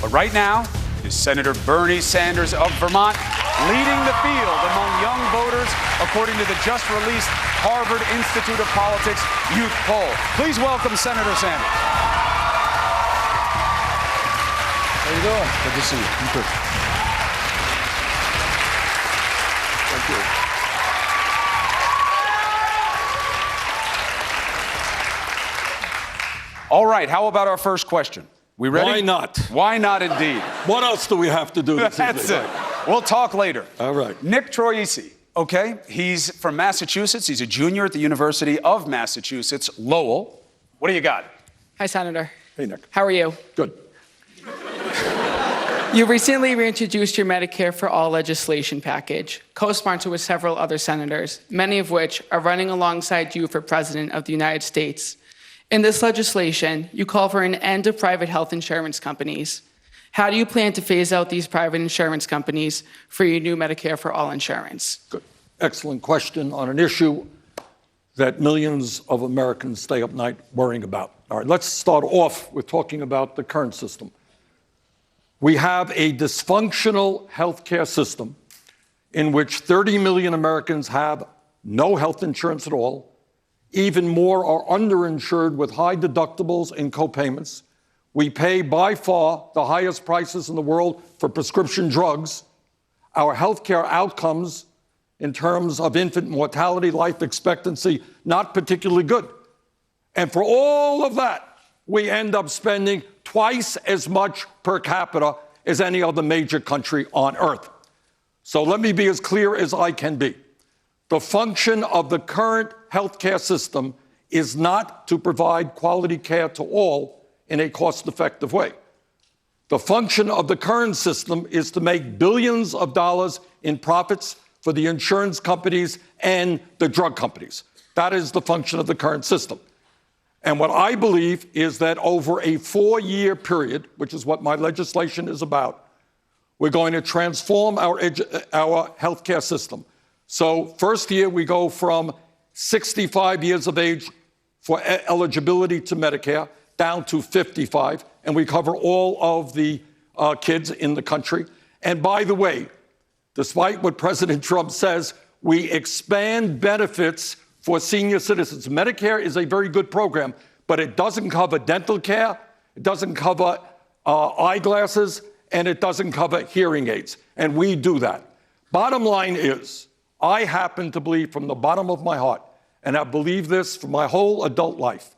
But right now is Senator Bernie Sanders of Vermont leading the field among young voters, according to the just-released Harvard Institute of Politics Youth Poll. Please welcome Senator Sanders. How you doing? Good to see you. You too. Thank you. All right, how about our first question? We ready? Why not? Why not, indeed. What else do we have to do this That's evening? it. We'll talk later. All right. Nick Troisi, okay? He's from Massachusetts. He's a junior at the University of Massachusetts, Lowell. What do you got? Hi, Senator. Hey, Nick. How are you? Good. You recently reintroduced your Medicare for All legislation package, co-sponsored with several other senators, many of which are running alongside you for President of the United States. In this legislation, you call for an end to private health insurance companies. How do you plan to phase out these private insurance companies for your new Medicare for All insurance? Good. Excellent question on an issue that millions of Americans stay up night worrying about. All right, let's start off with talking about the current system. We have a dysfunctional healthcare system in which 30 million Americans have no health insurance at all. Even more are underinsured with high deductibles and copayments. We pay by far the highest prices in the world for prescription drugs. Our healthcare outcomes in terms of infant mortality, life expectancy, not particularly good. And for all of that, we end up spending twice as much per capita as any other major country on earth. So let me be as clear as I can be. The function of the current healthcare system is not to provide quality care to all in a cost-effective way. The function of the current system is to make billions of dollars in profits for the insurance companies and the drug companies. That is the function of the current system. And what I believe is that over a 4-year period, which is what my legislation is about, we're going to transform our healthcare system. So first year, we go from 65 years of age for eligibility to Medicare down to 55, and we cover all of the kids in the country. And by the way, despite what President Trump says, we expand benefits for senior citizens. Medicare is a very good program, but it doesn't cover dental care, it doesn't cover eyeglasses, and it doesn't cover hearing aids. And we do that. Bottom line is, I happen to believe from the bottom of my heart, and I've believed this for my whole adult life,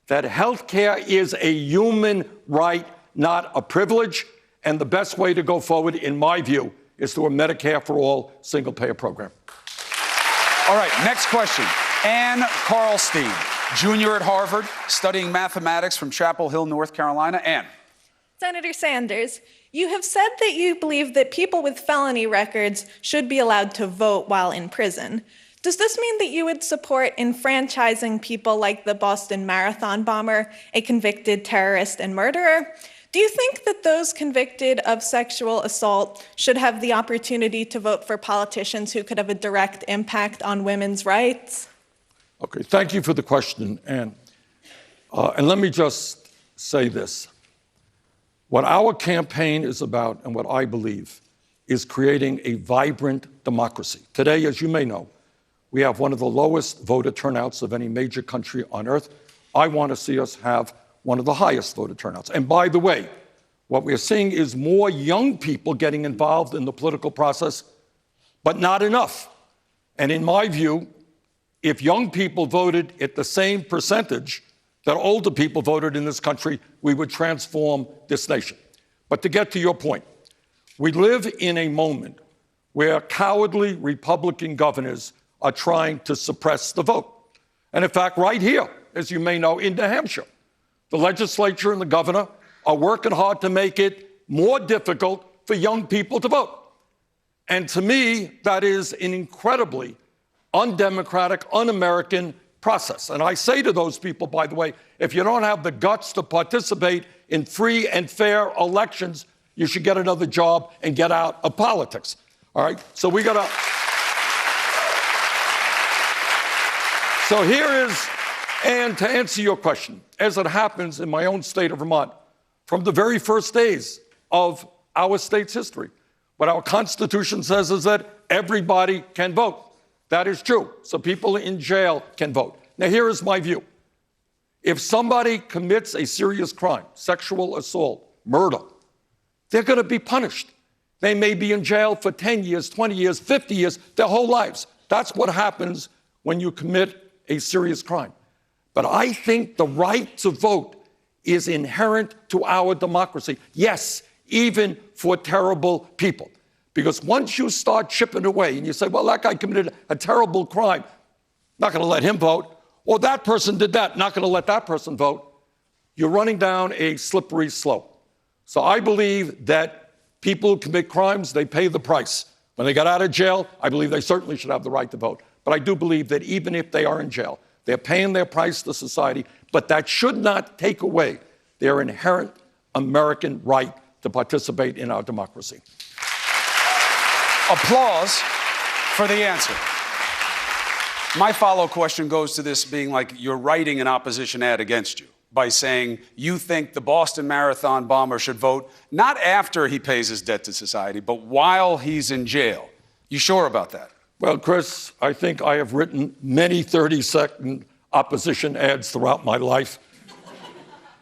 that health care is a human right, not a privilege. And the best way to go forward, in my view, is through a Medicare for All single-payer program. All right, next question. Ann Carlstein, junior at Harvard, studying mathematics from Chapel Hill, North Carolina. Ann. Senator Sanders, you have said that you believe that people with felony records should be allowed to vote while in prison. Does this mean that you would support enfranchising people like the Boston Marathon bomber, a convicted terrorist and murderer? Do you think that those convicted of sexual assault should have the opportunity to vote for politicians who could have a direct impact on women's rights? Okay, thank you for the question, Ann. And let me just say this. What our campaign is about, and what I believe, is creating a vibrant democracy. Today, as you may know, we have one of the lowest voter turnouts of any major country on earth. I want to see us have one of the highest voter turnouts. And by the way, what we're seeing is more young people getting involved in the political process, but not enough. And in my view, if young people voted at the same percentage that older people voted in this country, we would transform this nation. But to get to your point, we live in a moment where cowardly Republican governors are trying to suppress the vote. And in fact, right here, as you may know, in New Hampshire, the legislature and the governor are working hard to make it more difficult for young people to vote. And to me, that is an incredibly undemocratic, un-American process. And I say to those people, by the way, if you don't have the guts to participate in free and fair elections, you should get another job and get out of politics. All right? So we got to... So here is, and to answer your question, as it happens in my own state of Vermont, from the very first days of our state's history. What our Constitution says is that everybody can vote. That is true. So people in jail can vote. Now, here is my view. If somebody commits a serious crime, sexual assault, murder, they're going to be punished. They may be in jail for 10 years, 20 years, 50 years, their whole lives. That's what happens when you commit a serious crime. But I think the right to vote is inherent to our democracy. Yes, even for terrible people. Because once you start chipping away and you say, well, that guy committed a terrible crime, not going to let him vote, or that person did that, not going to let that person vote, you're running down a slippery slope. So I believe that people who commit crimes, they pay the price. When they get out of jail, I believe they certainly should have the right to vote. But I do believe that even if they are in jail, they're paying their price to society, but that should not take away their inherent American right to participate in our democracy. Applause for the answer. My follow-up question goes to this being like you're writing an opposition ad against you by saying you think the Boston Marathon bomber should vote not after he pays his debt to society, but while he's in jail. You sure about that? Well, Chris, I think I have written many 30-second opposition ads throughout my life.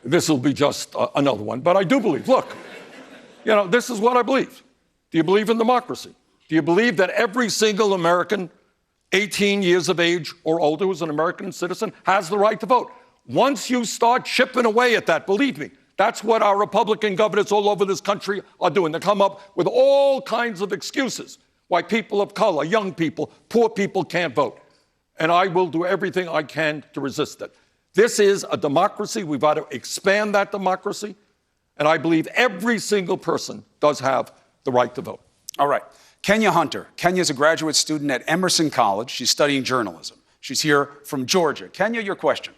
This will be just another one. But I do believe, look, this is what I believe. Do you believe in democracy? Do you believe that every single American 18 years of age or older who's an American citizen has the right to vote? Once you start chipping away at that, believe me, that's what our Republican governors all over this country are doing. They come up with all kinds of excuses why people of color, young people, poor people can't vote. And I will do everything I can to resist it. This is a democracy. We've got to expand that democracy. And I believe every single person does have the right to vote. All right. Kenya Hunter. Kenya's a graduate student at Emerson College. She's studying journalism. She's here from Georgia. Kenya, your question.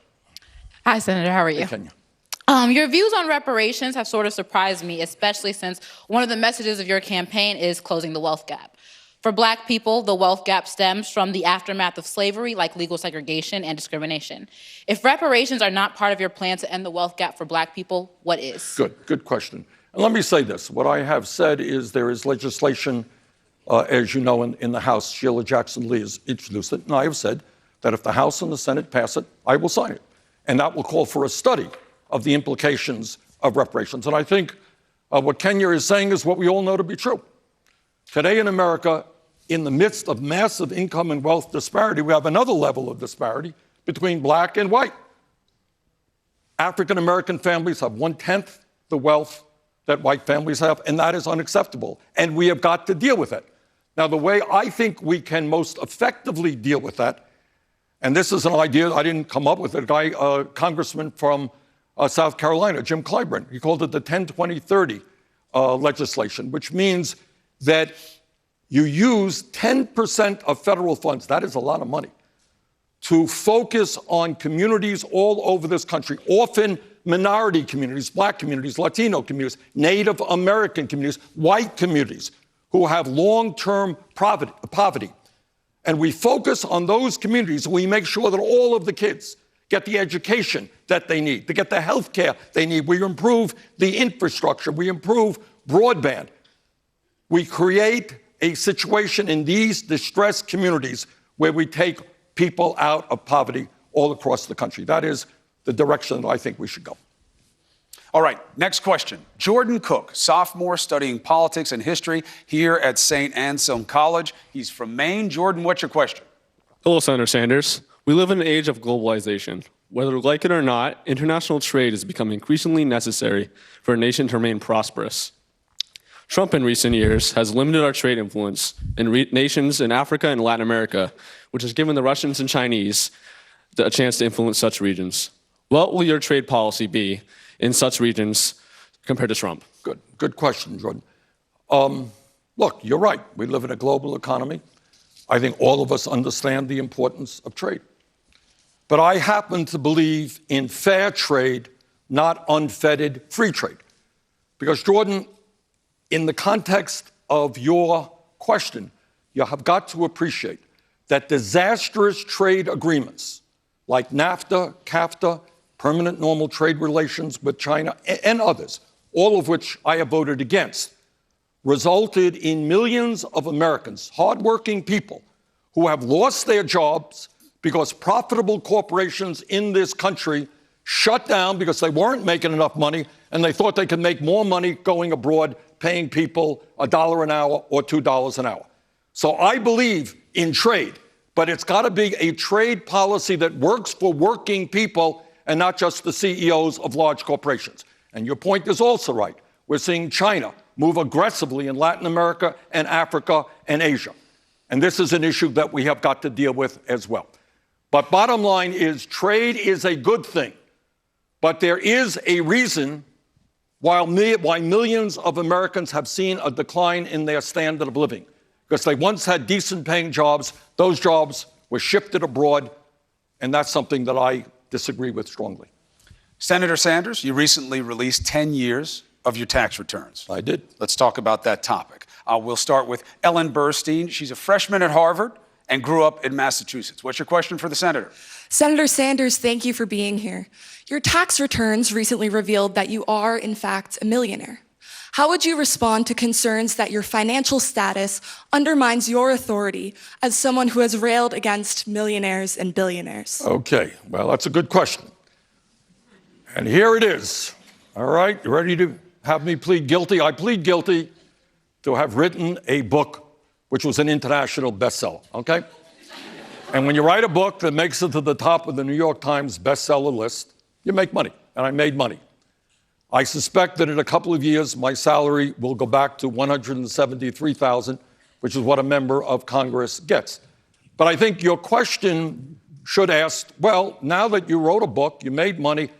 Hi, Senator. How are you? Hey, Kenya. Your views on reparations have sort of surprised me, especially since one of the messages of your campaign is closing the wealth gap. For Black people, the wealth gap stems from the aftermath of slavery, like legal segregation and discrimination. If reparations are not part of your plan to end the wealth gap for Black people, what is? Good question. And let me say this. What I have said is there is legislation, as you know, in the House. Sheila Jackson Lee has introduced it. And I have said that if the House and the Senate pass it, I will sign it. And that will call for a study of the implications of reparations. And I think what Kenya is saying is what we all know to be true. Today in America, in the midst of massive income and wealth disparity, we have another level of disparity between Black and white. African-American families have 1/10 the wealth that white families have, and that is unacceptable. And we have got to deal with it. Now, the way I think we can most effectively deal with that, and this is an idea I didn't come up with, a congressman from South Carolina, Jim Clyburn, he called it the 10-20-30 legislation, which means that you use 10% of federal funds, that is a lot of money, to focus on communities all over this country, often minority communities, Black communities, Latino communities, Native American communities, white communities who have long-term poverty. And we focus on those communities and we make sure that all of the kids get the education that they need, to get the health care they need. We improve the infrastructure. We improve broadband. We create a situation in these distressed communities where we take people out of poverty all across the country. That is the direction that I think we should go. All right, next question. Jordan Cook, sophomore studying politics and history here at St. Anselm College. He's from Maine. Jordan, what's your question? Hello, Senator Sanders. We live in an age of globalization. Whether we like it or not, international trade has become increasingly necessary for a nation to remain prosperous. Trump in recent years has limited our trade influence in nations in Africa and Latin America, which has given the Russians and Chinese a chance to influence such regions. What will your trade policy be in such regions compared to Trump? Good question, Jordan. Look, you're right. We live in a global economy. I think all of us understand the importance of trade. But I happen to believe in fair trade, not unfettered free trade. Because, Jordan, in the context of your question, you have got to appreciate that disastrous trade agreements like NAFTA, CAFTA, permanent normal trade relations with China, and others, all of which I have voted against, resulted in millions of Americans, hardworking people, who have lost their jobs because profitable corporations in this country shut down because they weren't making enough money and they thought they could make more money going abroad, paying people $1 an hour or $2 an hour. So I believe in trade, but it's got to be a trade policy that works for working people and not just the CEOs of large corporations. And your point is also right. We're seeing China move aggressively in Latin America and Africa and Asia. And this is an issue that we have got to deal with as well. But bottom line is trade is a good thing. But there is a reason why millions of Americans have seen a decline in their standard of living. Because they once had decent paying jobs, those jobs were shifted abroad, and that's something that I disagree with strongly. Senator Sanders, you recently released 10 years of your tax returns. I did. Let's talk about that topic. We'll start with Ellen Burstein. She's a freshman at Harvard and grew up in Massachusetts. What's your question for the senator? Senator Sanders, thank you for being here. Your tax returns recently revealed that you are, in fact, a millionaire. How would you respond to concerns that your financial status undermines your authority as someone who has railed against millionaires and billionaires? Okay, well, that's a good question. And here it is. All right, you ready to have me plead guilty? I plead guilty to have written a book which was an international bestseller, okay? And when you write a book that makes it to the top of the New York Times bestseller list, you make money, and I made money. I suspect that in a couple of years, my salary will go back to $173,000, which is what a member of Congress gets. But I think your question should ask, well, now that you wrote a book, you made money,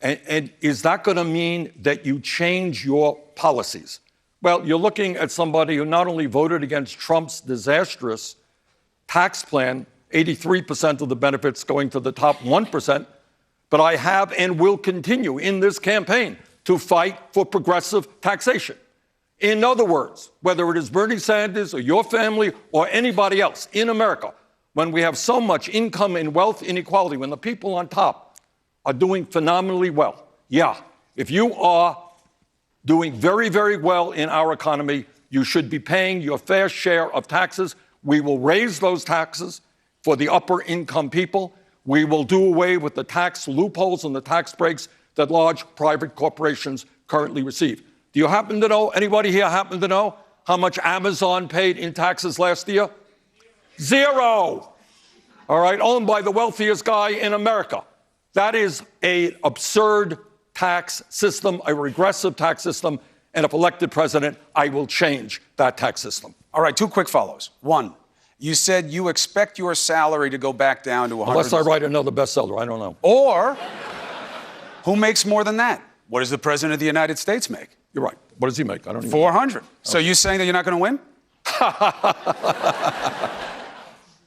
and is that going to mean that you change your policies? Well, you're looking at somebody who not only voted against Trump's disastrous tax plan, 83% of the benefits going to the top 1%, but I have and will continue in this campaign to fight for progressive taxation. In other words, whether it is Bernie Sanders or your family or anybody else in America, when we have so much income and wealth inequality, when the people on top are doing phenomenally well, yeah, if you are doing very, very well in our economy, you should be paying your fair share of taxes. We will raise those taxes for the upper income people. We will do away with the tax loopholes and the tax breaks that large private corporations currently receive. Do you happen to know, anybody here happen to know how much Amazon paid in taxes last year? Zero. All right, owned by the wealthiest guy in America. That is an absurd tax system, a regressive tax system, and if elected president, I will change that tax system. All right, two quick follows. One, you said you expect your salary to go back down to 100. Unless I write another bestseller, I don't know. Or, who makes more than that? What does the President of the United States make? You're right. What does he make? I don't even 400. know. So you saying that you're not going to win?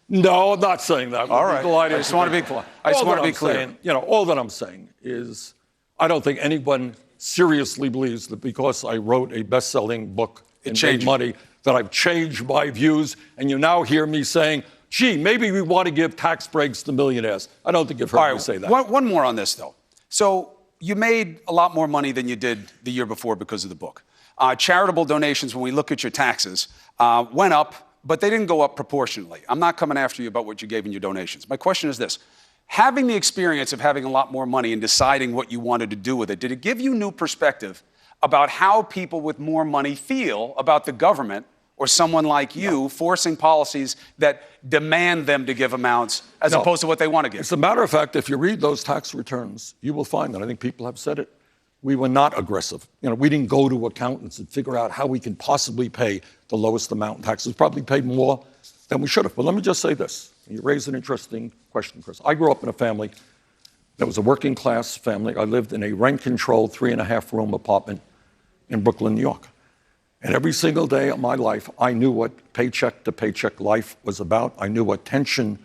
No, I'm not saying that. All right. I just want to be clear. Saying, all that I'm saying is I don't think anyone seriously believes that because I wrote a best-selling book and made money that I've changed my views, and you now hear me saying, gee, maybe we want to give tax breaks to millionaires. I don't think you've heard me say that. One more on this, though. So you made a lot more money than you did the year before because of the book. Charitable donations, when we look at your taxes, went up, but they didn't go up proportionally. I'm not coming after you about what you gave in your donations. My question is this. Having the experience of having a lot more money and deciding what you wanted to do with it, did it give you new perspective about how people with more money feel about the government or someone like you forcing policies that demand them to give amounts as opposed to what they want to give? As a matter of fact, if you read those tax returns, you will find that I think people have said it. We were not aggressive. We didn't go to accountants and figure out how we can possibly pay the lowest amount in taxes. We probably paid more than we should have. But let me just say this. You raised an interesting question, Chris. I grew up in a family that was a working class family. I lived in a rent-controlled 3.5-room apartment in Brooklyn, New York. And every single day of my life, I knew what paycheck-to-paycheck life was about. I knew what tension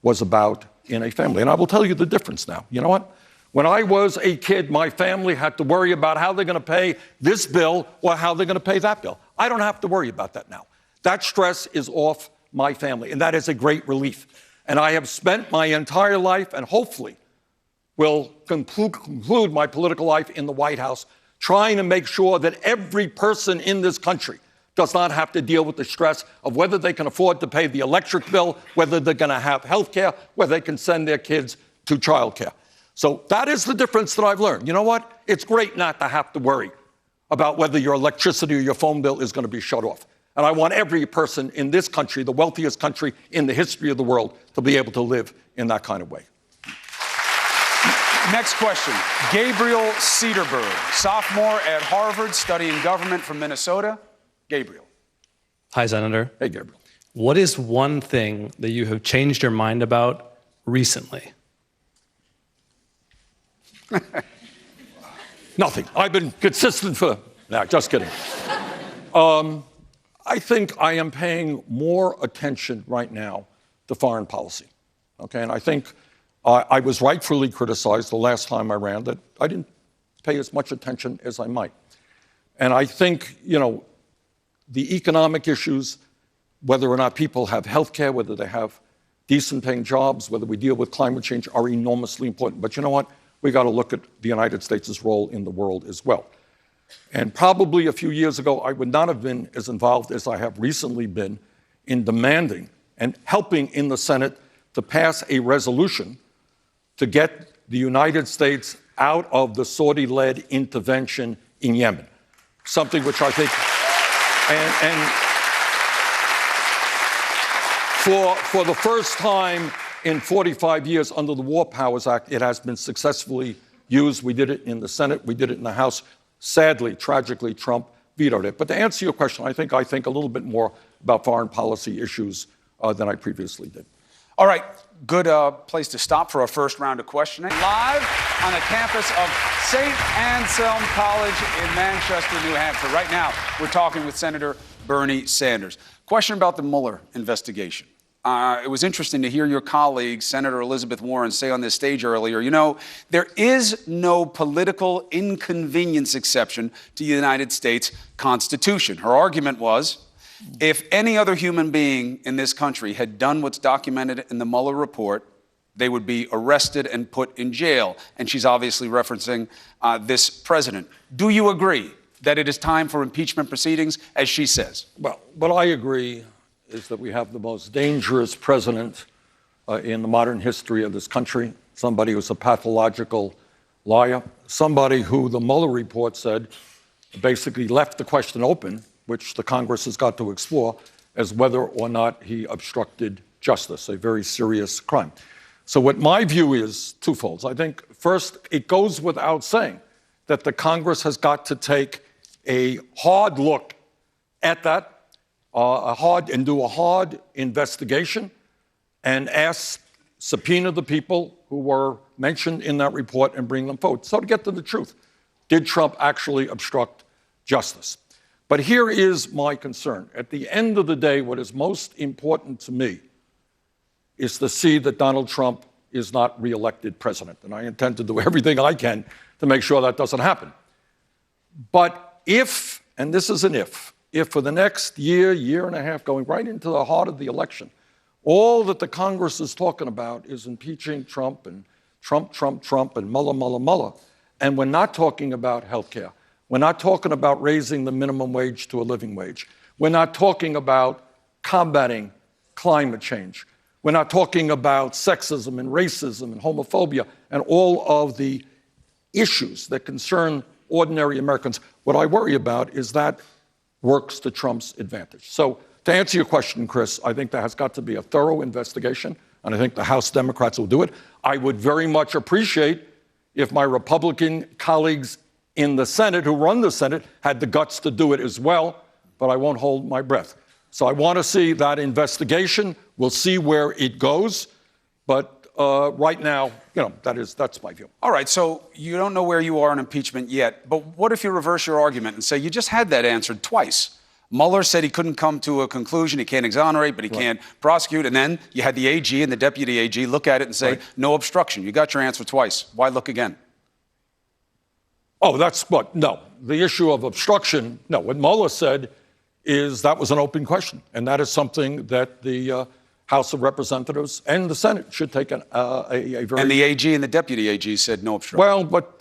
was about in a family. And I will tell you the difference now. You know what? When I was a kid, my family had to worry about how they're going to pay this bill or how they're going to pay that bill. I don't have to worry about that now. That stress is off my family, and that is a great relief. And I have spent my entire life, and hopefully will conclude my political life in the White House, trying to make sure that every person in this country does not have to deal with the stress of whether they can afford to pay the electric bill, whether they're going to have health care, whether they can send their kids to childcare. So that is the difference that I've learned. You know what? It's great not to have to worry about whether your electricity or your phone bill is going to be shut off. And I want every person in this country, the wealthiest country in the history of the world, to be able to live in that kind of way. Next question. Gabriel Cederberg, sophomore at Harvard, studying government from Minnesota. Gabriel. Hi, Senator. Hey, Gabriel. What is one thing that you have changed your mind about recently? Nothing. I've been consistent for... No, just kidding. I think I am paying more attention right now to foreign policy. Okay, and I think I was rightfully criticized the last time I ran that I didn't pay as much attention as I might. And I think, you know, the economic issues, whether or not people have health care, whether they have decent paying jobs, whether we deal with climate change, are enormously important. But you know what? We got to look at the United States' role in the world as well. And probably a few years ago, I would not have been as involved as I have recently been in demanding and helping in the Senate to pass a resolution to get the United States out of the Saudi-led intervention in Yemen. Something which I think, for the first time in 45 years under the War Powers Act, it has been successfully used. We did it in the Senate, we did it in the House. Sadly, tragically, Trump vetoed it. But to answer your question, I think a little bit more about foreign policy issues than I previously did. All right, good place to stop for our first round of questioning. Live on the campus of St. Anselm College in Manchester, New Hampshire. Right now, we're talking with Senator Bernie Sanders. Question about the Mueller investigation. It was interesting to hear your colleague, Senator Elizabeth Warren, say on this stage earlier, you know, there is no political inconvenience exception to the United States Constitution. Her argument was, if any other human being in this country had done what's documented in the Mueller report, they would be arrested and put in jail. And she's obviously referencing this president. Do you agree that it is time for impeachment proceedings, as she says? Well, what I agree is that we have the most dangerous president in the modern history of this country, somebody who's a pathological liar, somebody who the Mueller report said basically left the question open, which the Congress has got to explore, as whether or not he obstructed justice, a very serious crime. So what my view is twofold. I think, first, it goes without saying that the Congress has got to take a hard look at that, do a hard investigation and subpoena the people who were mentioned in that report and bring them forward. So to get to the truth, did Trump actually obstruct justice? But here is my concern. At the end of the day, what is most important to me is to see that Donald Trump is not reelected president. And I intend to do everything I can to make sure that doesn't happen. But if, and this is an if for the next year, year and a half, going right into the heart of the election, all that the Congress is talking about is impeaching Trump and Trump and Mueller, and we're not talking about health care. We're not talking about raising the minimum wage to a living wage. We're not talking about combating climate change. We're not talking about sexism and racism and homophobia and all of the issues that concern ordinary Americans. What I worry about is that works to Trump's advantage. So to answer your question, Chris, I think there has got to be a thorough investigation, and I think the House Democrats will do it. I would very much appreciate if my Republican colleagues in the Senate, who run the Senate, had the guts to do it as well, but I won't hold my breath. So I want to see that investigation. We'll see where it goes, but right now, you know, that's my view. All right, so you don't know where you are on impeachment yet, but what if you reverse your argument and say you just had that answered twice? Mueller said he couldn't come to a conclusion, he can't exonerate, but he can't prosecute, and then you had the AG and the deputy AG look at it and say, no obstruction. You got your answer twice. Why look again? Oh, that's what? No. The issue of obstruction, no. What Mueller said is that was an open question, and that is something that the House of Representatives and the Senate should take a very... And the AG and the deputy AG said no obstruction. Well, but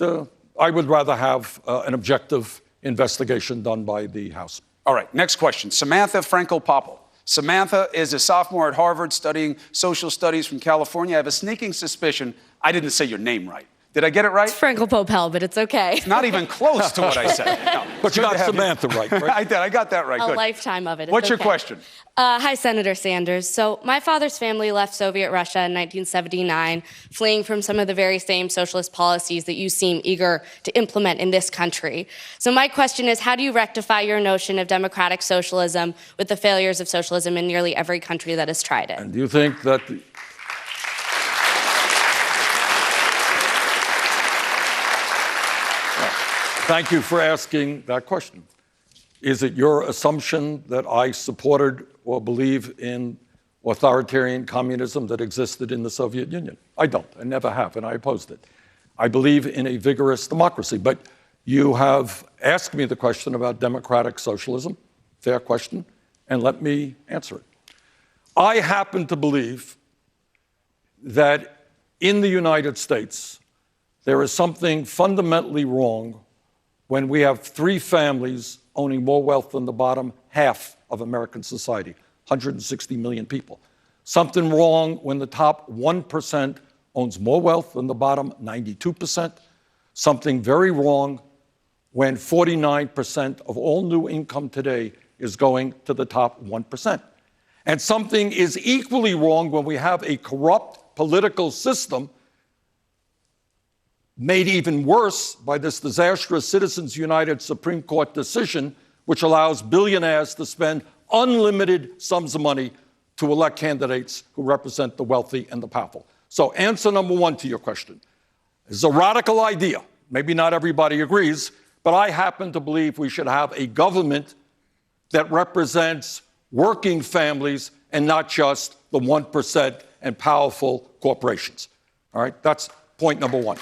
I would rather have an objective investigation done by the House. All right, next question. Samantha Frankel-Popple. Samantha is a sophomore at Harvard studying social studies from California. I have a sneaking suspicion I didn't say your name right. Did I get it right? It's Frankel-Popel, but it's okay. It's not even close to what I said. No, but you got Samantha right? I did. I got that right. A Good. lifetime of it. It's What's your okay. question? Hi, Senator Sanders. So my father's family left Soviet Russia in 1979, fleeing from some of the very same socialist policies that you seem eager to implement in this country. So my question is, how do you rectify your notion of democratic socialism with the failures of socialism in nearly every country that has tried it? And do you think that Thank you for asking that question. Is it your assumption that I supported or believe in authoritarian communism that existed in the Soviet Union? I don't. I never have, and I opposed it. I believe in a vigorous democracy. But you have asked me the question about democratic socialism, fair question, and let me answer it. I happen to believe that in the United States, there is something fundamentally wrong when we have three families owning more wealth than the bottom half of American society, 160 million people. Something wrong when the top 1% owns more wealth than the bottom 92%. Something very wrong when 49% of all new income today is going to the top 1%. And something is equally wrong when we have a corrupt political system made even worse by this disastrous Citizens United Supreme Court decision, which allows billionaires to spend unlimited sums of money to elect candidates who represent the wealthy and the powerful. So answer number one to your question is a radical idea. Maybe not everybody agrees, but I happen to believe we should have a government that represents working families and not just the 1% and powerful corporations. All right, that's point number one.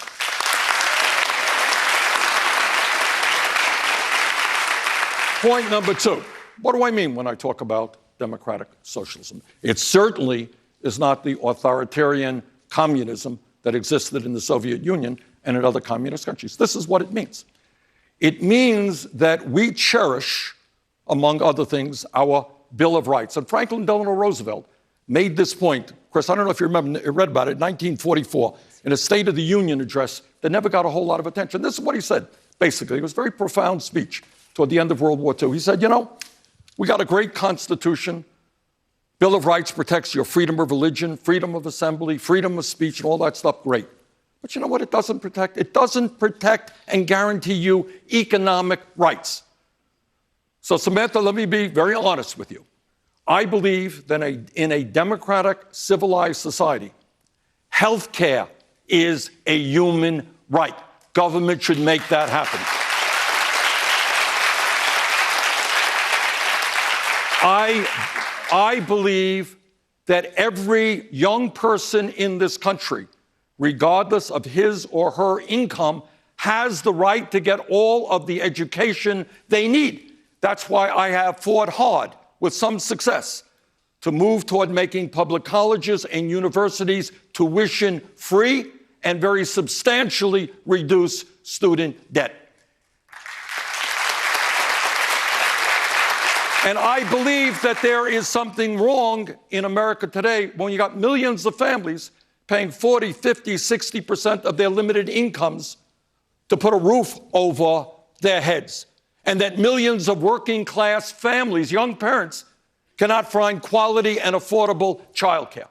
Point number two, what do I mean when I talk about democratic socialism? It certainly is not the authoritarian communism that existed in the Soviet Union and in other communist countries. This is what it means. It means that we cherish, among other things, our Bill of Rights. And Franklin Delano Roosevelt made this point. Chris, I don't know if you remember, you read about it, 1944, in a State of the Union address that never got a whole lot of attention. This is what he said, basically. It was a very profound speech toward the end of World War II. He said, you know, we got a great Constitution. Bill of Rights protects your freedom of religion, freedom of assembly, freedom of speech, and all that stuff, great. But you know what it doesn't protect? It doesn't protect and guarantee you economic rights. So, Samantha, let me be very honest with you. I believe that in a democratic, civilized society, health care is a human right. Government should make that happen. I believe that every young person in this country, regardless of his or her income, has the right to get all of the education they need. That's why I have fought hard, with some success, to move toward making public colleges and universities tuition free and very substantially reduce student debt. And I believe that there is something wrong in America today when you got millions of families paying 40, 50, 60% of their limited incomes to put a roof over their heads. And that millions of working class families, young parents, cannot find quality and affordable childcare.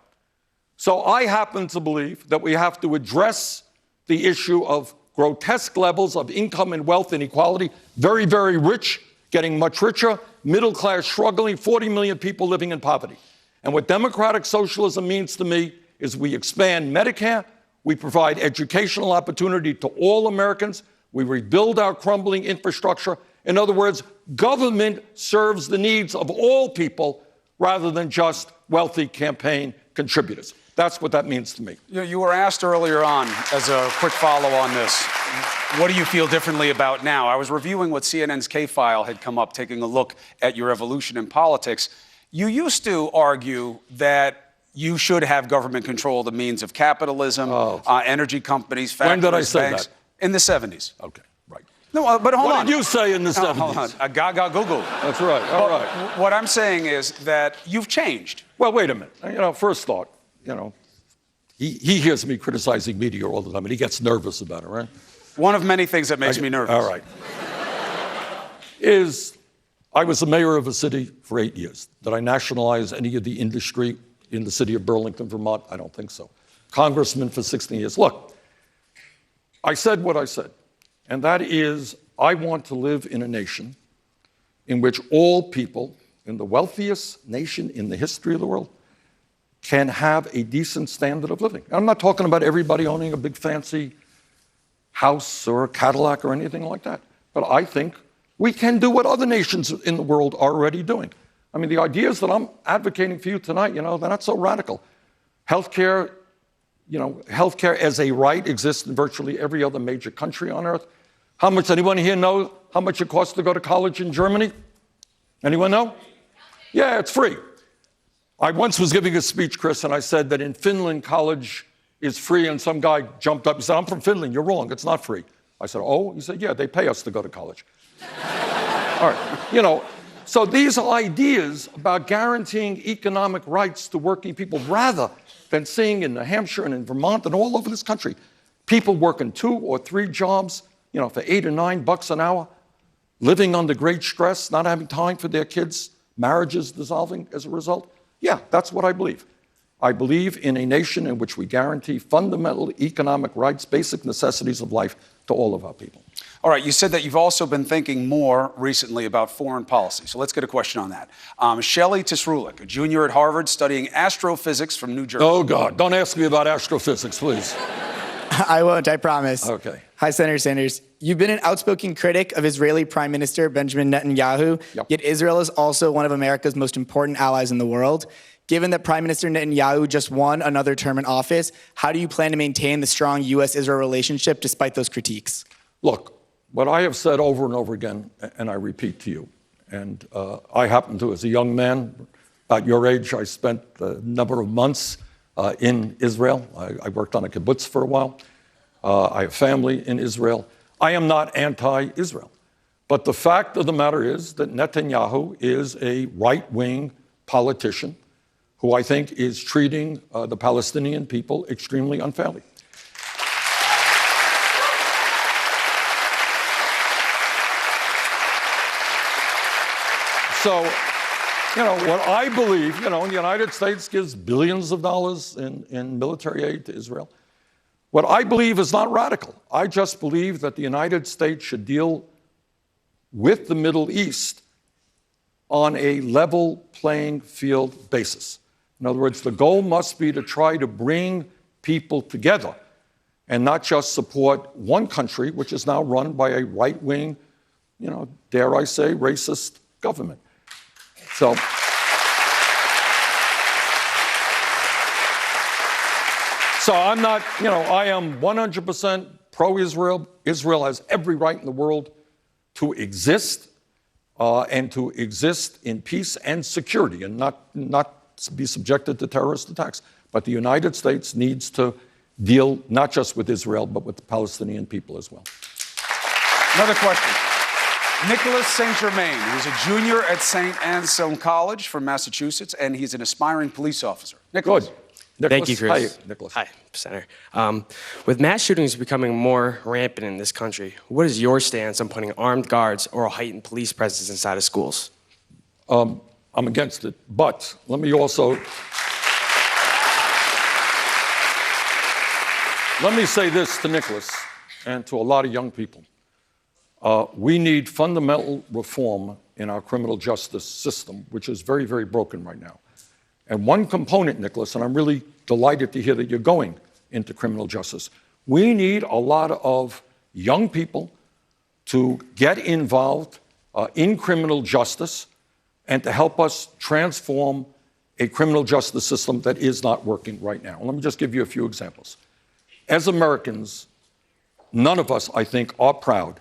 So I happen to believe that we have to address the issue of grotesque levels of income and wealth inequality, very, very rich getting much richer, middle class struggling, 40 million people living in poverty. And what democratic socialism means to me is we expand Medicare, we provide educational opportunity to all Americans, we rebuild our crumbling infrastructure. In other words, government serves the needs of all people rather than just wealthy campaign contributors. That's what that means to me. You were asked earlier on, as a quick follow on this, what do you feel differently about now? I was reviewing what CNN's K-File had come up, taking a look at your evolution in politics. You used to argue that you should have government control of the means of capitalism, energy companies, factories, when did I say banks. that? In the 70s. Okay, right. No, but hold on. What did you say in the 70s? Hold on. A gaga Google. That's right. All right. What I'm saying is that you've changed. Well, wait a minute. First thought, he hears me criticizing media all the time, and he gets nervous about it, right? One of many things that makes me nervous. All right. I was the mayor of a city for 8 years. Did I nationalize any of the industry in the city of Burlington, Vermont? I don't think so. Congressman for 16 years. Look, I said what I said, and that is I want to live in a nation in which all people in the wealthiest nation in the history of the world can have a decent standard of living. I'm not talking about everybody owning a big fancy house or a Cadillac or anything like that, but I think we can do what other nations in the world are already doing. I mean, the ideas that I'm advocating for you tonight, they're not so radical. Healthcare as a right exists in virtually every other major country on earth. How much, anyone here know how much it costs to go to college in Germany? Anyone know? Yeah, it's free. I once was giving a speech, Chris, and I said that in Finland, college is free, and some guy jumped up and said, I'm from Finland, you're wrong, it's not free. I said, oh? He said, yeah, they pay us to go to college. All right, so these ideas about guaranteeing economic rights to working people rather than seeing in New Hampshire and in Vermont and all over this country, people working 2 or 3 jobs, for $8 or $9 an hour, living under great stress, not having time for their kids, marriages dissolving as a result. Yeah, that's what I believe. I believe in a nation in which we guarantee fundamental economic rights, basic necessities of life to all of our people. All right, you said that you've also been thinking more recently about foreign policy. So let's get a question on that. Shelley Tisrulik, a junior at Harvard studying astrophysics from New Jersey. Oh, God, don't ask me about astrophysics, please. I won't, I promise. Okay. Hi, Senator Sanders. You've been an outspoken critic of Israeli Prime Minister Benjamin Netanyahu, yet Israel is also one of America's most important allies in the world. Given that Prime Minister Netanyahu just won another term in office, how do you plan to maintain the strong U.S.-Israel relationship despite those critiques? Look, what I have said over and over again, and I repeat to you, and I happen to, as a young man, about your age, I spent a number of months in Israel. I worked on a kibbutz for a while. I have family in Israel. I am not anti-Israel. But the fact of the matter is that Netanyahu is a right-wing politician who I think is treating the Palestinian people extremely unfairly. So, what I believe, the United States gives billions of dollars in military aid to Israel. What I believe is not radical. I just believe that the United States should deal with the Middle East on a level playing field basis. In other words, the goal must be to try to bring people together and not just support one country, which is now run by a right-wing, dare I say, racist government. So, I'm not, I am 100% pro-Israel. Israel has every right in the world to exist and to exist in peace and security and not be subjected to terrorist attacks. But the United States needs to deal not just with Israel, but with the Palestinian people as well. Another question. Nicholas St. Germain, who's a junior at St. Anselm College from Massachusetts, and he's an aspiring police officer. Nicholas. Good. Nicholas. Thank you, Chris. Hi, Nicholas. Hi, Senator. With mass shootings becoming more rampant in this country, what is your stance on putting armed guards or a heightened police presence inside of schools? I'm against it, but let me say this to Nicholas and to a lot of young people. We need fundamental reform in our criminal justice system, which is very, very broken right now. And one component, Nicholas, and I'm really delighted to hear that you're going into criminal justice, we need a lot of young people to get involved in criminal justice and to help us transform a criminal justice system that is not working right now. Let me just give you a few examples. As Americans, none of us, I think, are proud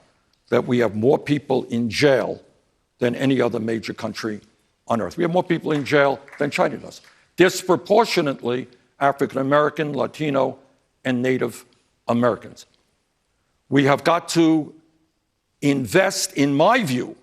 that we have more people in jail than any other major country on earth. We have more people in jail than China does. Disproportionately African American, Latino, and Native Americans. We have got to invest, in my view,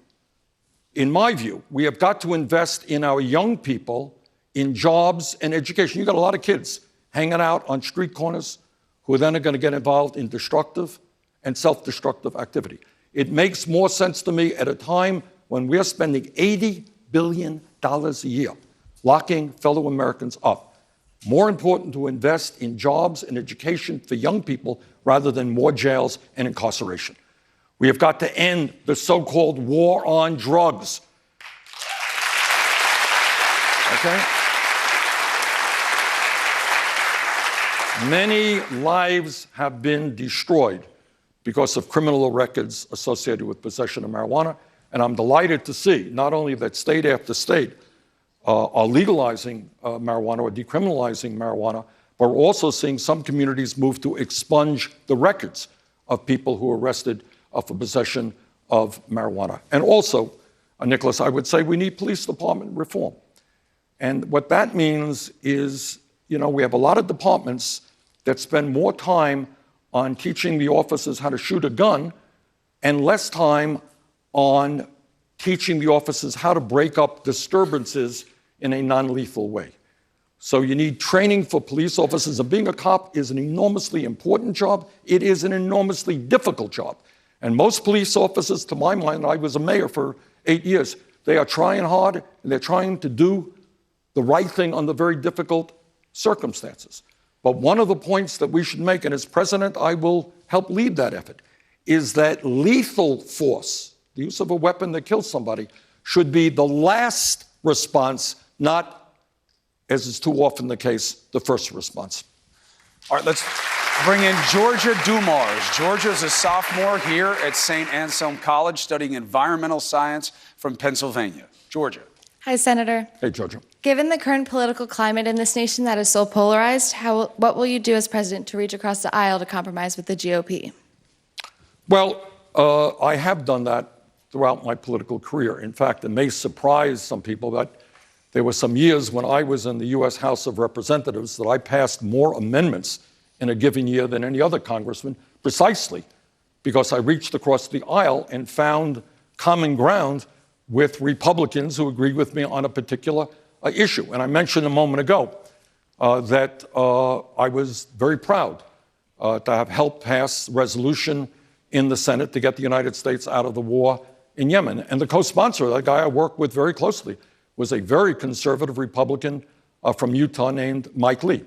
we have got to invest in our young people, in jobs and education. You've got a lot of kids hanging out on street corners who then are going to get involved in destructive and self-destructive activity. It makes more sense to me at a time when we're spending $80 billion a year locking fellow Americans up. More important to invest in jobs and education for young people rather than more jails and incarceration. We have got to end the so-called war on drugs. Okay? Many lives have been destroyed because of criminal records associated with possession of marijuana, and I'm delighted to see not only that state after state are legalizing marijuana or decriminalizing marijuana, but we're also seeing some communities move to expunge the records of people who are arrested for possession of marijuana. And also, Nicholas, I would say we need police department reform. And what that means is, you know, we have a lot of departments that spend more time on teaching the officers how to shoot a gun and less time on teaching the officers how to break up disturbances in a non-lethal way. So you need training for police officers. And being a cop is an enormously important job. It is an enormously difficult job. And most police officers, to my mind, I was a mayor for 8 years, they are trying hard and they're trying to do the right thing under very difficult circumstances. But one of the points that we should make, and as president, I will help lead that effort, is that lethal force, the use of a weapon that kills somebody, should be the last response, not, as is too often the case, the first response. All right, let's bring in Georgia Dumars. Georgia is a sophomore here at St. Anselm College studying environmental science from Pennsylvania. Georgia. Hi, Senator. Hey, Georgia. Given the current political climate in this nation that is so polarized, what will you do as president to reach across the aisle to compromise with the GOP? Well, I have done that throughout my political career. In fact, it may surprise some people, but there were some years when I was in the U.S. House of Representatives that I passed more amendments in a given year than any other congressman, precisely because I reached across the aisle and found common ground with Republicans who agreed with me on a particular issue. And I mentioned a moment ago that I was very proud to have helped pass resolution in the Senate to get the United States out of the war in Yemen. And the co-sponsor, that guy I worked with very closely, was a very conservative Republican from Utah named Mike Lee.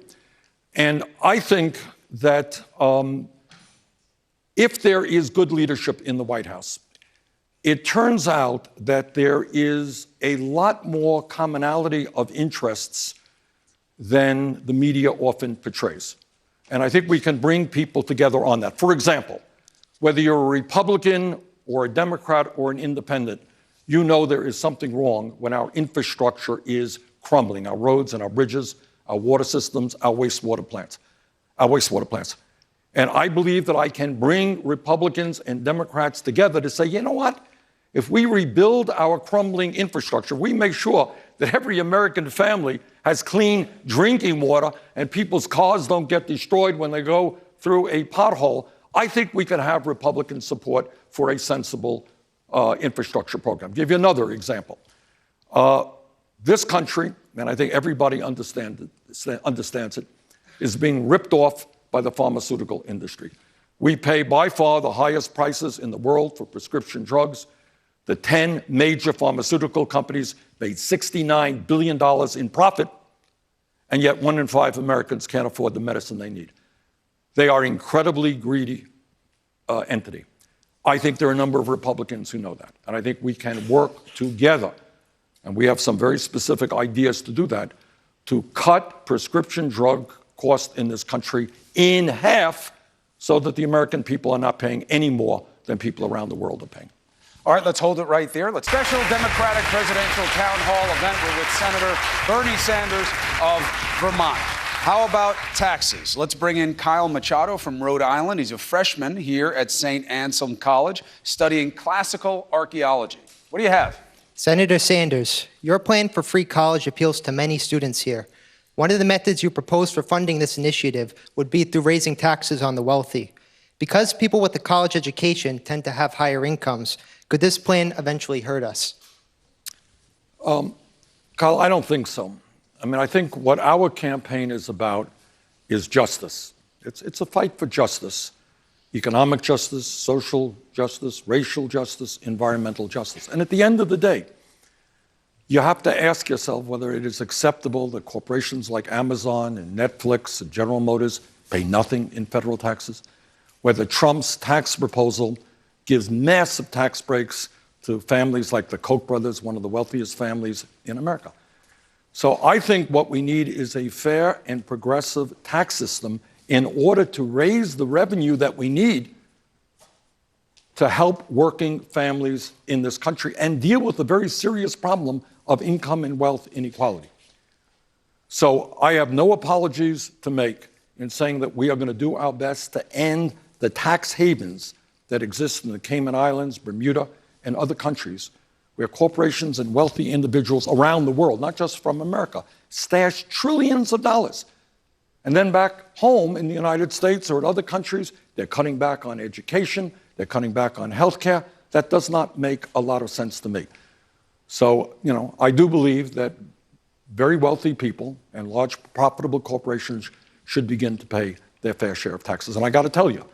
And I think that if there is good leadership in the White House, it turns out that there is a lot more commonality of interests than the media often portrays. And I think we can bring people together on that. For example, whether you're a Republican or a Democrat or an independent, you know there is something wrong when our infrastructure is crumbling, our roads and our bridges, our water systems, our wastewater plants. And I believe that I can bring Republicans and Democrats together to say, you know what? If we rebuild our crumbling infrastructure, we make sure that every American family has clean drinking water and people's cars don't get destroyed when they go through a pothole, I think we can have Republican support for a sensible infrastructure program. I'll give you another example. This country, and I think everybody understands it, is being ripped off by the pharmaceutical industry. We pay by far the highest prices in the world for prescription drugs. The 10 major pharmaceutical companies made $69 billion in profit, and yet 1 in 5 Americans can't afford the medicine they need. They are incredibly greedy entity. I think there are a number of Republicans who know that, and I think we can work together, and we have some very specific ideas to do that, to cut prescription drug costs in this country in half so that the American people are not paying any more than people around the world are paying. All right, let's hold it right there. Special Democratic presidential town hall event. We're with Senator Bernie Sanders of Vermont. How about taxes? Let's bring in Kyle Machado from Rhode Island. He's a freshman here at St. Anselm College studying classical archaeology. What do you have? Senator Sanders, your plan for free college appeals to many students here. One of the methods you propose for funding this initiative would be through raising taxes on the wealthy. Because people with a college education tend to have higher incomes, could this plan eventually hurt us? Kyle, I don't think so. I mean, I think what our campaign is about is justice. It's a fight for justice. Economic justice, social justice, racial justice, environmental justice. And at the end of the day, you have to ask yourself whether it is acceptable that corporations like Amazon and Netflix and General Motors pay nothing in federal taxes, whether Trump's tax proposal gives massive tax breaks to families like the Koch brothers, one of the wealthiest families in America. So I think what we need is a fair and progressive tax system in order to raise the revenue that we need to help working families in this country and deal with the very serious problem of income and wealth inequality. So I have no apologies to make in saying that we are going to do our best to end the tax havens that exist in the Cayman Islands, Bermuda, and other countries where corporations and wealthy individuals around the world, not just from America, stash trillions of dollars. And then back home in the United States or in other countries, they're cutting back on education, they're cutting back on health care. That does not make a lot of sense to me. So, I do believe that very wealthy people and large profitable corporations should begin to pay their fair share of taxes. And I got to tell you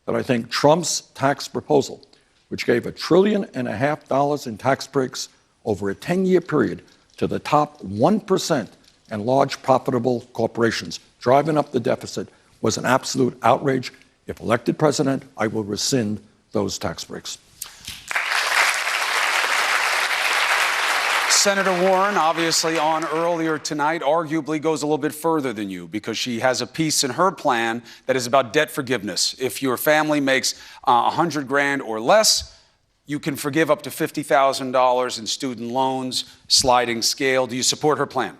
that I think Trump's tax proposal, which gave $1.5 trillion in tax breaks over a 10-year period to the top 1% and large profitable corporations, driving up the deficit, was an absolute outrage. If elected president, I will rescind those tax breaks. Senator Warren, obviously on earlier tonight, arguably goes a little bit further than you because she has a piece in her plan that is about debt forgiveness. If your family makes $100,000 or less, you can forgive up to $50,000 in student loans, sliding scale. Do you support her plan?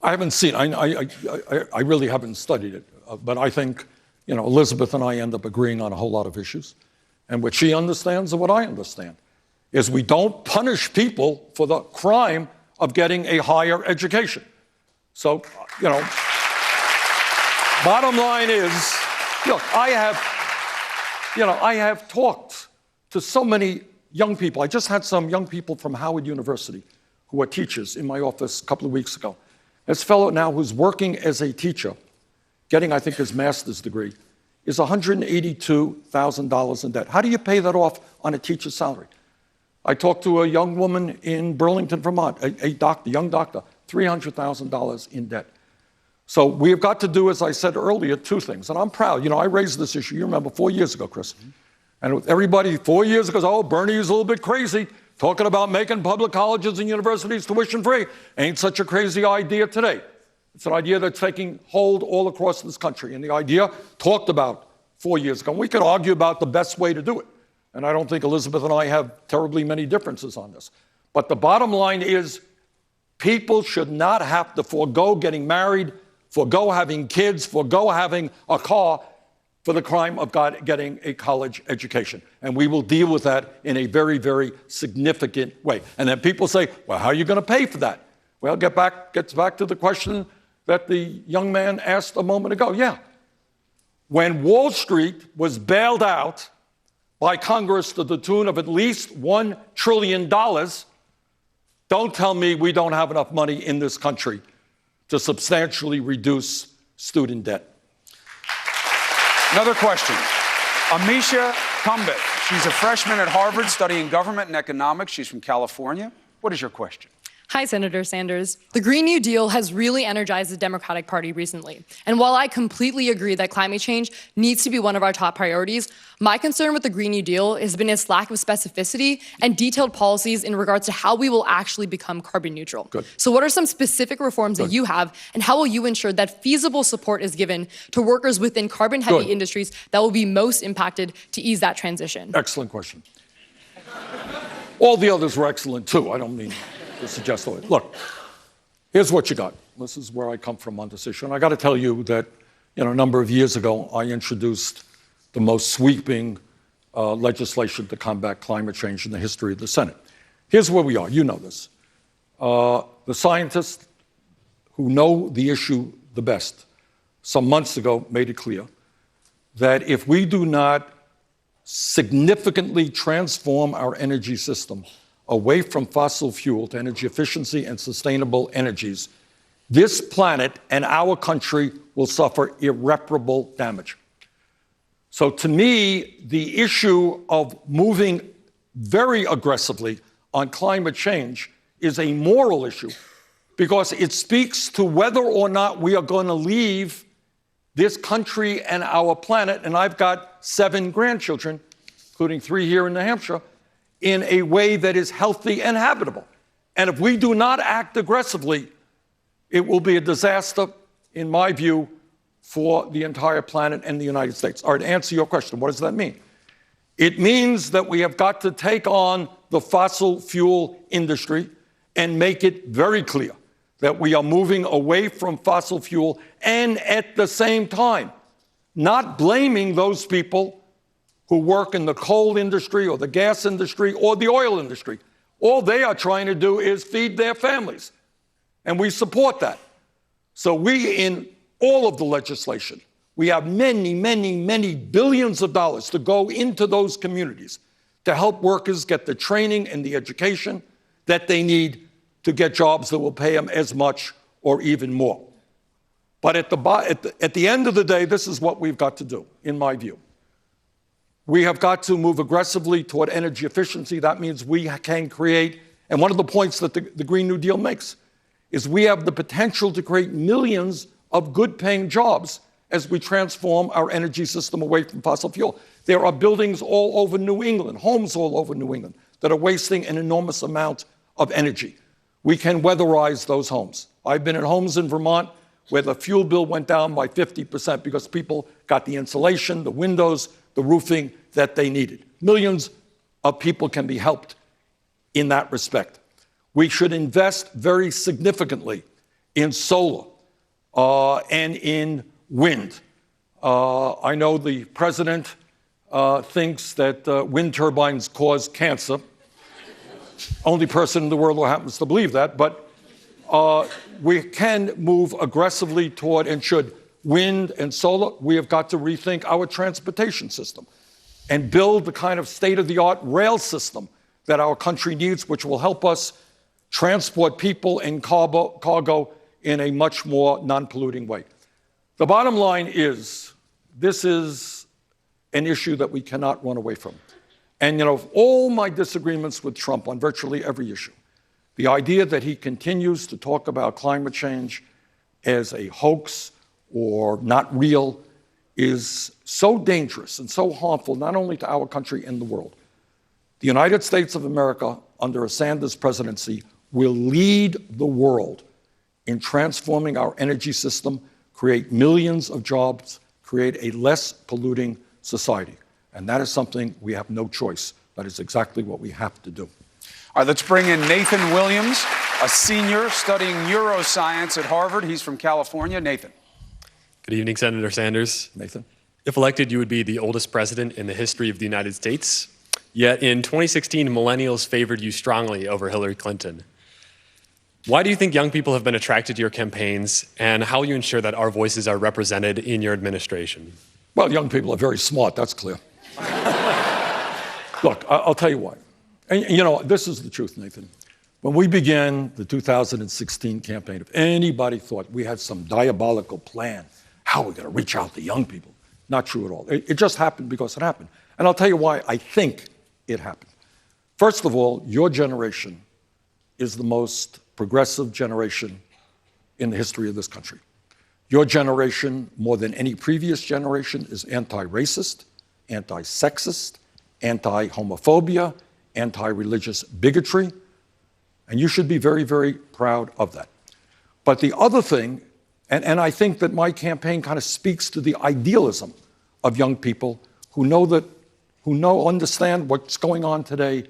I haven't seen it. I really haven't studied it. But I think, Elizabeth and I end up agreeing on a whole lot of issues. And what she understands and what I understand is we don't punish people for the crime of getting a higher education. So, bottom line is, look, I have talked to so many young people. I just had some young people from Howard University who are teachers in my office a couple of weeks ago. This fellow now who's working as a teacher, getting, I think, his master's degree, is $182,000 in debt. How do you pay that off on a teacher's salary? I talked to a young woman in Burlington, Vermont, a young doctor, $300,000 in debt. So we have got to do, as I said earlier, two things. And I'm proud. I raised this issue, you remember, 4 years ago, Chris. And everybody 4 years ago goes, oh, Bernie is a little bit crazy, talking about making public colleges and universities tuition-free. Ain't such a crazy idea today. It's an idea that's taking hold all across this country. And the idea talked about 4 years ago. And we could argue about the best way to do it. And I don't think Elizabeth and I have terribly many differences on this. But the bottom line is people should not have to forego getting married, forego having kids, forego having a car for the crime of getting a college education. And we will deal with that in a very, very significant way. And then people say, well, how are you going to pay for that? Well, gets back to the question that the young man asked a moment ago. Yeah. When Wall Street was bailed out by Congress to the tune of at least $1 trillion, don't tell me we don't have enough money in this country to substantially reduce student debt. Another question. Amisha Kumbit. She's a freshman at Harvard studying government and economics. She's from California. What is your question? Hi, Senator Sanders. The Green New Deal has really energized the Democratic Party recently. And while I completely agree that climate change needs to be one of our top priorities, my concern with the Green New Deal has been its lack of specificity and detailed policies in regards to how we will actually become carbon neutral. Good. So what are some specific reforms that you have, and how will you ensure that feasible support is given to workers within carbon-heavy industries that will be most impacted to ease that transition? Excellent question. All the others were excellent, too. I don't mean to suggest that. Look, here's what you got. This is where I come from on this issue. And I got to tell you that, a number of years ago, I introduced the most sweeping legislation to combat climate change in the history of the Senate. Here's where we are. You know this. The scientists who know the issue the best some months ago made it clear that if we do not significantly transform our energy system away from fossil fuel to energy efficiency and sustainable energies, this planet and our country will suffer irreparable damage. So to me, the issue of moving very aggressively on climate change is a moral issue because it speaks to whether or not we are going to leave this country and our planet, and I've got 7 grandchildren, including 3 here in New Hampshire, in a way that is healthy and habitable. And if we do not act aggressively, it will be a disaster, in my view, for the entire planet and the United States. All right, to answer your question, what does that mean? It means that we have got to take on the fossil fuel industry and make it very clear that we are moving away from fossil fuel, and at the same time, not blaming those people who work in the coal industry or the gas industry or the oil industry. All they are trying to do is feed their families, and we support that. So we, in all of the legislation, we have many, many, many billions of dollars to go into those communities to help workers get the training and the education that they need to get jobs that will pay them as much or even more. But at the end of the day, this is what we've got to do, in my view. We have got to move aggressively toward energy efficiency. That means we can create, and one of the points that the Green New Deal makes is we have the potential to create millions of good-paying jobs as we transform our energy system away from fossil fuel. There are buildings all over New England, homes all over New England, that are wasting an enormous amount of energy. We can weatherize those homes. I've been in homes in Vermont where the fuel bill went down by 50% because people got the insulation, the windows, the roofing that they needed. Millions of people can be helped in that respect. We should invest very significantly in solar and in wind. I know the president thinks that wind turbines cause cancer. Only person in the world who happens to believe that, but we can move aggressively toward, and should, wind and solar. We have got to rethink our transportation system and build the kind of state-of-the-art rail system that our country needs, which will help us transport people and cargo in a much more non-polluting way. The bottom line is, this is an issue that we cannot run away from. And, you know, all my disagreements with Trump on virtually every issue, the idea that he continues to talk about climate change as a hoax or not real is so dangerous and so harmful, not only to our country and the world. The United States of America, under a Sanders presidency, will lead the world in transforming our energy system, create millions of jobs, create a less polluting society. And that is something we have no choice. That is exactly what we have to do. All right, let's bring in Nathan Williams, a senior studying neuroscience at Harvard. He's from California. Nathan. Good evening, Senator Sanders. Nathan. If elected, you would be the oldest president in the history of the United States. Yet in 2016, millennials favored you strongly over Hillary Clinton. Why do you think young people have been attracted to your campaigns, and how will you ensure that our voices are represented in your administration? Well, young people are very smart, that's clear. Look, I'll tell you why. And, you know, this is the truth, Nathan. When we began the 2016 campaign, if anybody thought we had some diabolical plan, how are we going to reach out to young people? Not true at all. It just happened because it happened. And I'll tell you why I think it happened. First of all, your generation is the most progressive generation in the history of this country. Your generation, more than any previous generation, is anti-racist, anti-sexist, anti-homophobia, anti-religious bigotry, and you should be very, very proud of that. But the other thing, and I think that my campaign kind of speaks to the idealism of young people who understand what's going on today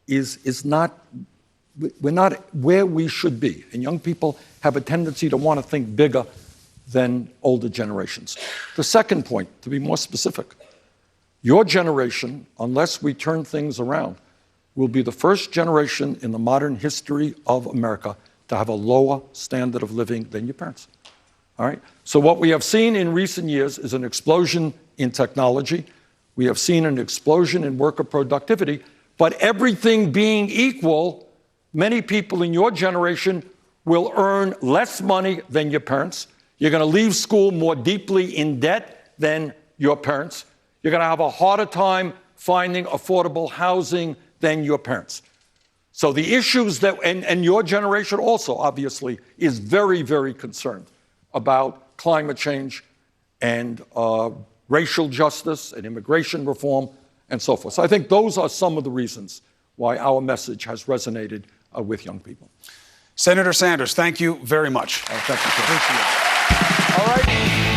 is not, we're not where we should be. And young people have a tendency to want to think bigger than older generations. The second point, to be more specific, your generation, unless we turn things around, will be the first generation in the modern history of America to have a lower standard of living than your parents. All right? So what we have seen in recent years is an explosion in technology. We have seen an explosion in worker productivity, but everything being equal, many people in your generation will earn less money than your parents. You're going to leave school more deeply in debt than your parents. You're going to have a harder time finding affordable housing than your parents. So the issues that, and your generation also, obviously, is very, very concerned about climate change and racial justice and immigration reform and so forth. So I think those are some of the reasons why our message has resonated with young people. Senator Sanders, thank you very much. Thank you, sir. All right.